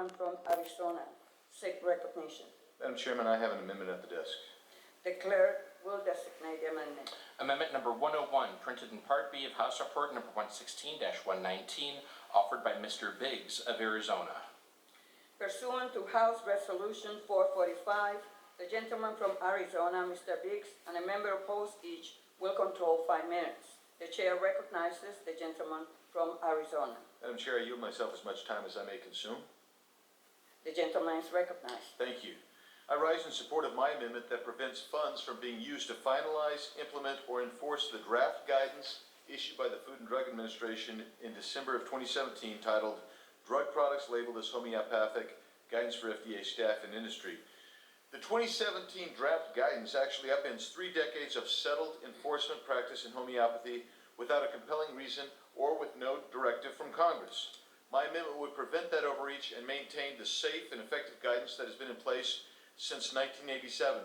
gentleman from Arizona seek recognition. Madam Chairman, I have an amendment at the desk. The clerk will designate the amendment. Amendment number 101, printed in Part B of House Report number 116-119, offered by Mr. Biggs of Arizona. Pursuant to House Resolution 445, the gentleman from Arizona, Mr. Biggs, and a member opposed each will control 5 minutes. The chair recognizes the gentleman from Arizona. Madam Chair, I yield myself as much time as I may consume. The gentleman is recognized. Thank you. I rise in support of my amendment that prevents funds from being used to finalize, implement, or enforce the draft guidance issued by the Food and Drug Administration in December of 2017 titled Drug Products Labeled as Homeopathic, Guidance for FDA Staff and Industry. The 2017 draft guidance actually upends 3 decades of settled enforcement practice in homeopathy without a compelling reason or with no directive from Congress. My amendment would prevent that overreach and maintain the safe and effective guidance that has been in place since 1987.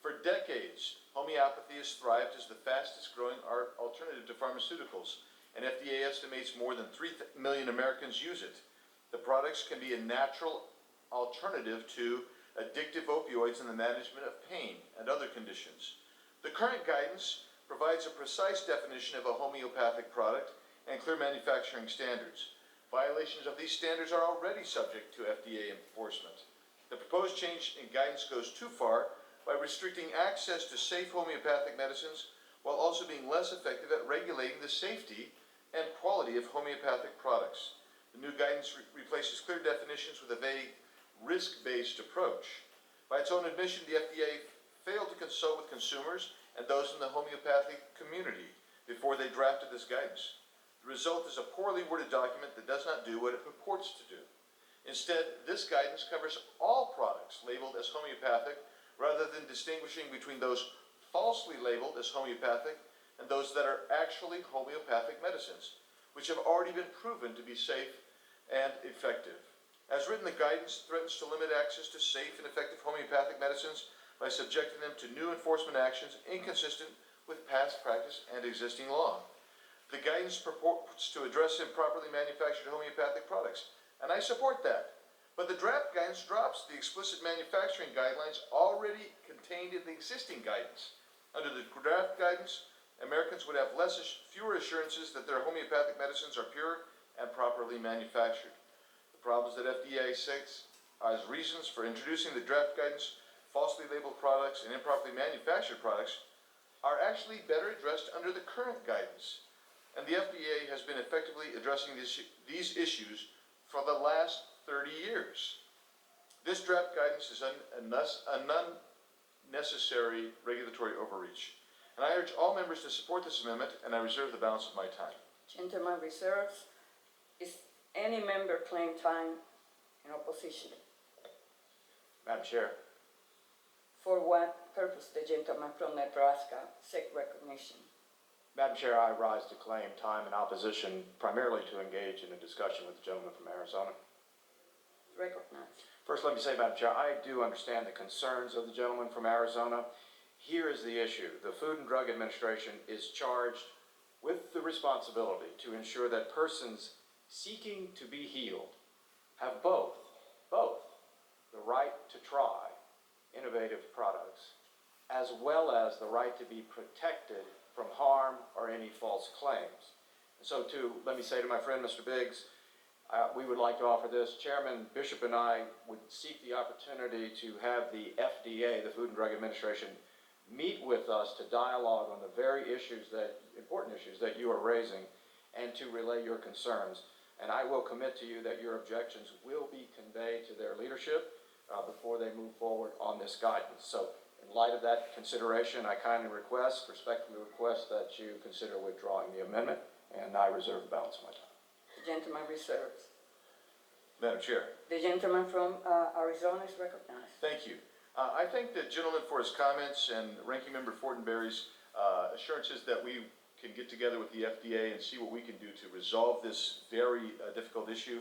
For decades, homeopathy has thrived as the fastest growing alternative to pharmaceuticals, and FDA estimates more than 3 million Americans use it. The products can be a natural alternative to addictive opioids in the management of pain and other conditions. The current guidance provides a precise definition of a homeopathic product and clear manufacturing standards. Violations of these standards are already subject to FDA enforcement. The proposed change in guidance goes too far by restricting access to safe homeopathic medicines while also being less effective at regulating the safety and quality of homeopathic products. The new guidance replaces clear definitions with a vague, risk-based approach. By its own admission, the FDA failed to consult with consumers and those in the homeopathic community before they drafted this guidance. The result is a poorly worded document that does not do what it purports to do. Instead, this guidance covers all products labeled as homeopathic rather than distinguishing between those falsely labeled as homeopathic and those that are actually homeopathic medicines, which have already been proven to be safe and effective. As written, the guidance threatens to limit access to safe and effective homeopathic medicines by subjecting them to new enforcement actions inconsistent with past practice and existing law. The guidance purports to address improperly manufactured homeopathic products, and I support that. But the draft guidance drops the explicit manufacturing guidelines already contained in the existing guidance. Under the draft guidance, Americans would have fewer assurances that their homeopathic medicines are pure and properly manufactured. The problems that FDA cites as reasons for introducing the draft guidance, falsely labeled products, and improperly manufactured products are actually better addressed under the current guidance. And the FDA has been effectively addressing these issues for the last 30 years. This draft guidance is an unnecessary regulatory overreach. And I urge all members to support this amendment, and I reserve the balance of my time. Gentleman reserves. Is any member claim time in opposition? Madam Chair, For what purpose the gentleman from Nebraska seek recognition? Madam Chair, I rise to claim time in opposition primarily to engage in a discussion with the gentleman from Arizona. Recognized. First, let me say, Madam Chair, I do understand the concerns of the gentleman from Arizona. Here is the issue. The Food and Drug Administration is charged with the responsibility to ensure that persons seeking to be healed have both the right to try innovative products as well as the right to be protected from harm or any false claims. And so let me say to my friend Mr. Biggs, we would like to offer this. Chairman Bishop and I would seek the opportunity to have the FDA, the Food and Drug Administration, meet with us to dialogue on the very important issues that you are raising and to relay your concerns. And I will commit to you that your objections will be conveyed to their leadership before they move forward on this guidance. So in light of that consideration, I kindly respectfully request that you consider withdrawing the amendment, and I reserve the balance of my time. The gentleman reserves. Madam Chair. The gentleman from Arizona is recognized. Thank you. I thank the gentleman for his comments and Ranking Member Fortenberry's assurances that we can get together with the FDA and see what we can do to resolve this very difficult issue.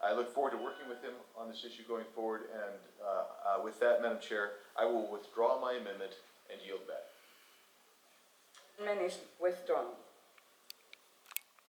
I look forward to working with him on this issue going forward, and with that, Madam Chair, I will withdraw my amendment and yield back. Amendment is withdrawn.